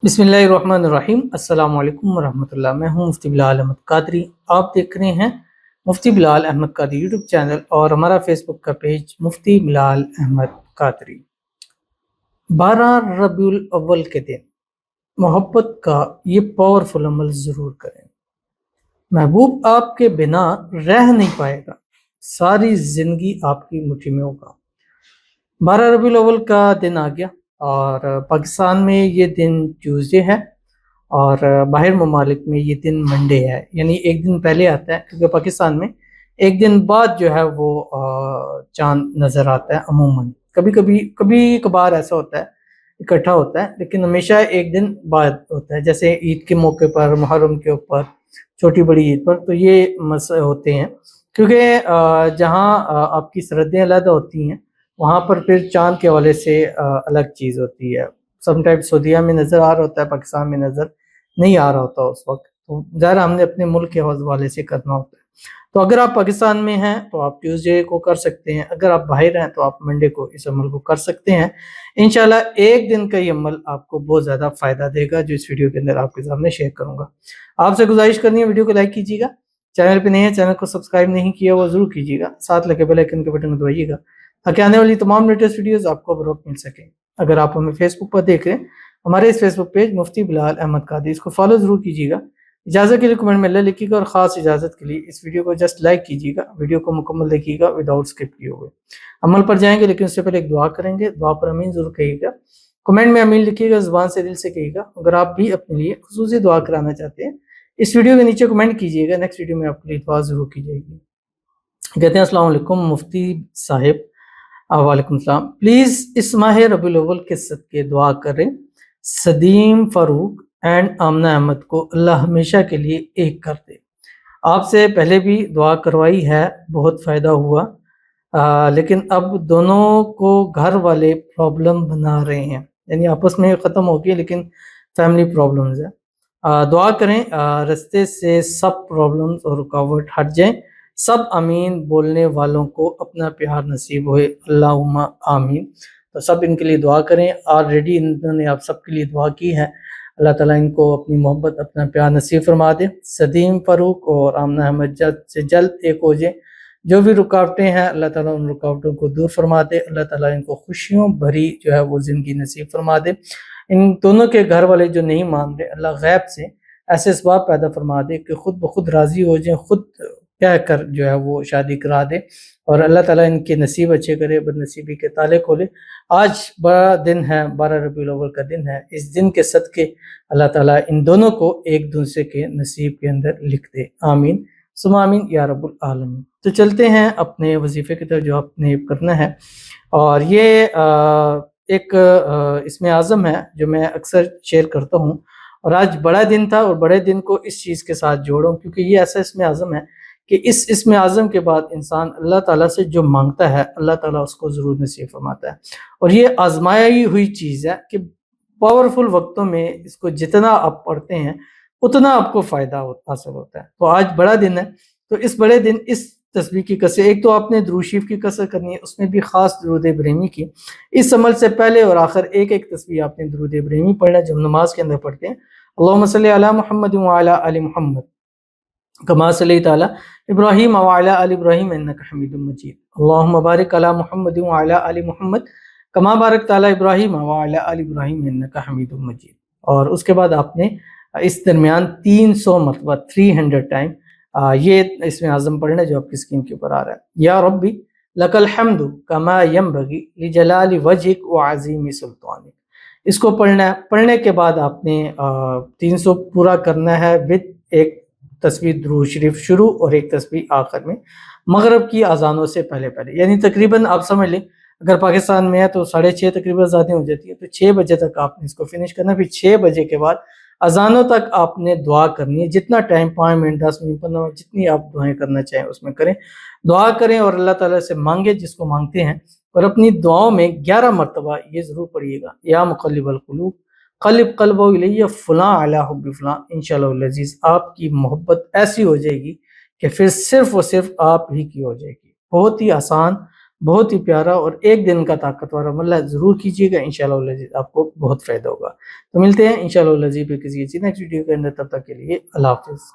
बिस्मिल्लाहिर्रहमानिर्रहीम। अस्सलाम वालेकुम वरहमतुल्लाह। मैं हूं मुफ्ती बिलाल अहमद कादरी। आप देख रहे हैं मुफ्ती बिलाल अहमद कादरी यूट्यूब चैनल और हमारा फेसबुक का पेज मुफ्ती बिलाल अहमद कादरी। 12 रबीउल अव्वल के दिन मोहब्बत का ये पावरफुल अमल ज़रूर करें। महबूब आपके बिना रह नहीं पाएगा, सारी ज़िंदगी आपकी मुट्ठी में होगा। 12 रबीउल अव्वल का दिन आ गया और पाकिस्तान में ये दिन ट्यूसडे है और बाहर ममालिक में ये दिन मंडे है, यानी एक दिन पहले आता है, क्योंकि पाकिस्तान में एक दिन बाद जो है वो चांद नज़र आता है अमूमन। कभी कभार ऐसा होता है इकट्ठा होता है, लेकिन हमेशा एक दिन बाद होता है, जैसे ईद के मौके पर, मुहर्रम के ऊपर, छोटी बड़ी ईद पर। तो ये होते हैं क्योंकि जहाँ आपकी सरहदें अलग होती हैं वहाँ पर फिर चांद के हवाले से अलग चीज़ होती है। समटाइम्स सऊदीया में नज़र आ रहा होता है, पाकिस्तान में नज़र नहीं आ रहा होता उस वक्त, तो ज़रा हमने अपने मुल्क के हवाले से करना होता है। तो अगर आप पाकिस्तान में हैं तो आप ट्यूसडे को कर सकते हैं, अगर आप बाहर हैं तो आप मंडे को इस अमल को कर सकते हैं। इंशाल्लाह एक दिन का ये अमल आपको बहुत ज़्यादा फ़ायदा देगा, जो इस वीडियो के अंदर आपके सामने शेयर करूँगा। आपसे गुजारिश करनी है, वीडियो को लाइक कीजिएगा, चैनल पर नए हैं चैनल को सब्सक्राइब नहीं किया वो ज़रूर कीजिएगा, साथ लगे बेल आइकन के बटन को दबाइएगा ताकि आने वाली तमाम लेटेस्ट वीडियोस आपको बर वक्त मिल सके। अगर आप हमें फेसबुक पर देख रहे हैं, हमारे इस फेसबुक पेज मुफ्ती बिलाल अहमद कादरी, इसको फॉलो ज़रूर कीजिएगा। इजाज़त के लिए कमेंट में अल्लाह लिखिएगा और ख़ास इजाज़त के लिए इस वीडियो को जस्ट लाइक कीजिएगा। वीडियो को मुकम्मल देखिएगा विदाउट स्किप किए हुए। अमल पर जाएंगे, लेकिन उससे पहले एक दुआ करेंगे। दुआ पर अमीन ज़रूर कहिएगा, कमेंट में अमीन लिखिएगा, ज़ुबान से दिल से कहिएगा। अगर आप भी अपने लिए खुसूसी दुआ कराना चाहते हैं, इस वीडियो के नीचे कमेंट कीजिएगा, नेक्स्ट वीडियो में आपके लिए दुआ ज़रूर की जाएगी। कहते हैं अस्सलाम वालेकुम मुफ्ती साहिब। वालेकुम सलाम। प्लीज़ इस माह रबीउल अव्वल के सदके दुआ करें, सदीम फ़ारूक एंड आमना अहमद को अल्लाह हमेशा के लिए एक कर दे। आपसे पहले भी दुआ करवाई है, बहुत फ़ायदा हुआ, लेकिन अब दोनों को घर वाले प्रॉब्लम बना रहे हैं, यानी आपस में ख़त्म हो गई लेकिन फैमिली प्रॉब्लम्स है। दुआ करें रास्ते से सब प्रॉब्लम्स और रुकावट हट जाएं। सब आमीन बोलने वालों को अपना प्यार नसीब होए, अल्लाहुम्मा आमीन। तो सब इनके लिए दुआ करें। ऑलरेडी इन्होंने आप सबके लिए दुआ की है, अल्लाह ताला इनको अपनी मोहब्बत अपना प्यार नसीब फरमा दे। सदीम फ़ारूक और आमना अहमद जल्द से जल्द एक हो जाए। जो भी रुकावटें हैं अल्लाह ताला उन रुकावटों को दूर फरमा दे। अल्लाह ताला इनको खुशियों भरी जो है वो ज़िंदगी नसीब फरमा दे। इन दोनों के घर वाले जो नहीं मान रहे, अल्लाह गैब से ऐसे इसबाब पैदा फरमा दे कि खुद ब खुद राज़ी हो जाए, खुद कह कर जो है वो शादी करा दे और अल्लाह ताला इनके नसीब अच्छे करे, बदनसीबी के ताले खोले। आज बड़ा दिन है, 12 रबीउल अव्वल का दिन है। इस दिन के सदके अल्लाह ताला इन दोनों को एक दूसरे के नसीब के अंदर लिख दे। आमीन सुम्मा आमीन या रब्बुल आलमीन। तो चलते हैं अपने वजीफ़े की तरफ जो आपने करना है, और ये एक इसमें आज़म है जो मैं अक्सर शेयर करता हूँ, और आज बड़ा दिन था और बड़े दिन को इस चीज़ के साथ जोड़ूं क्योंकि ये ऐसा इसमें आज़म है कि इस इसमें आज़म के बाद इंसान अल्लाह ताला से जो मांगता है अल्लाह ताला उसको ज़रूर नसीब फरमाता है। और ये आजमाई हुई चीज़ है कि पावरफुल वक्तों में इसको जितना आप पढ़ते हैं उतना आपको फ़ायदा हासिल होता है। तो आज बड़ा दिन है, तो इस बड़े दिन इस तस्बीह की कसर, एक तो आपने दुरूद शरीफ की कसर करनी है, उसमें भी ख़ास दुरूद इब्राहिमी की। इस अमल से पहले और आखिर एक एक तस्बीह आपने दुरूद इब्राहिमी पढ़ना है जो हम नमाज के अंदर पढ़ते हैं। अल्लाहुम्मा सल्ली अला मुहम्मद व अला आलि मुहम्मद कमा सल्लैता अला इब्राहीम व अला आलि इब्राहीम इन्नका हमीदुम मजीद। अल्लाहुम्मा बारिक अला मुहम्मद व अला आलि मुहम्मद कमा बारकता अला इब्राहीम व अला आलि इब्राहीम इन्नका हमीदुम मजीद। और उसके बाद आपने इस दरमियान 300 मरतबा 300 टाइम ये इसमें आज़म पढ़ना है जो आपकी स्क्रीन के ऊपर आ रहा है। या रब्बी लकल हम्दु कमा यंबगी लिजलाली वजहिक व अज़ीमी सुल्तानिक। इसको पढ़ना है। पढ़ने के बाद आपने 300 पूरा करना है विद एक तस्बीह दुरूद शरीफ शुरू और एक तस्बीह आखिर में, मगरब की अजानों से पहले पहले, यानी तकरीबन आप समझ लें अगर पाकिस्तान में है तो 6:30 तकरीबन अज़ानें हो जाती है, तो 6 बजे तक आपने इसको फिनिश करना। फिर 6 बजे के बाद अजानों तक आपने दुआ करनी है, जितना टाइम 5 मिनट 10 मिनट 15 मिनट जितनी आप दुआएं करना चाहें उसमें करें, दुआ करें और अल्लाह ताला से मांगे जिसको मांगते हैं। और अपनी दुआओं में 11 मरतबा ये ज़रूर पढ़िएगा, या मुक़ल्लिबल क़ुलूब क़ल्लिब क़ल्बो इलैया फ़ुलां अला हुब्बि फ़ुलां। इंशाअल्लाहुल अज़ीज़ आपकी मोहब्बत ऐसी हो जाएगी कि फिर सिर्फ़ और सिर्फ़ आप ही की हो जाएगी। बहुत ही आसान, بہت ہی پیارا اور ایک دن کا طاقتور عمل ہے، ضرور کیجیے گا، انشاءاللہ العزیز آپ کو بہت فائدہ ہوگا۔ تو ملتے ہیں انشاءاللہ العزیز پھر کسی نیکسٹ ویڈیو کے اندر، تب تک کے لیے اللہ حافظ۔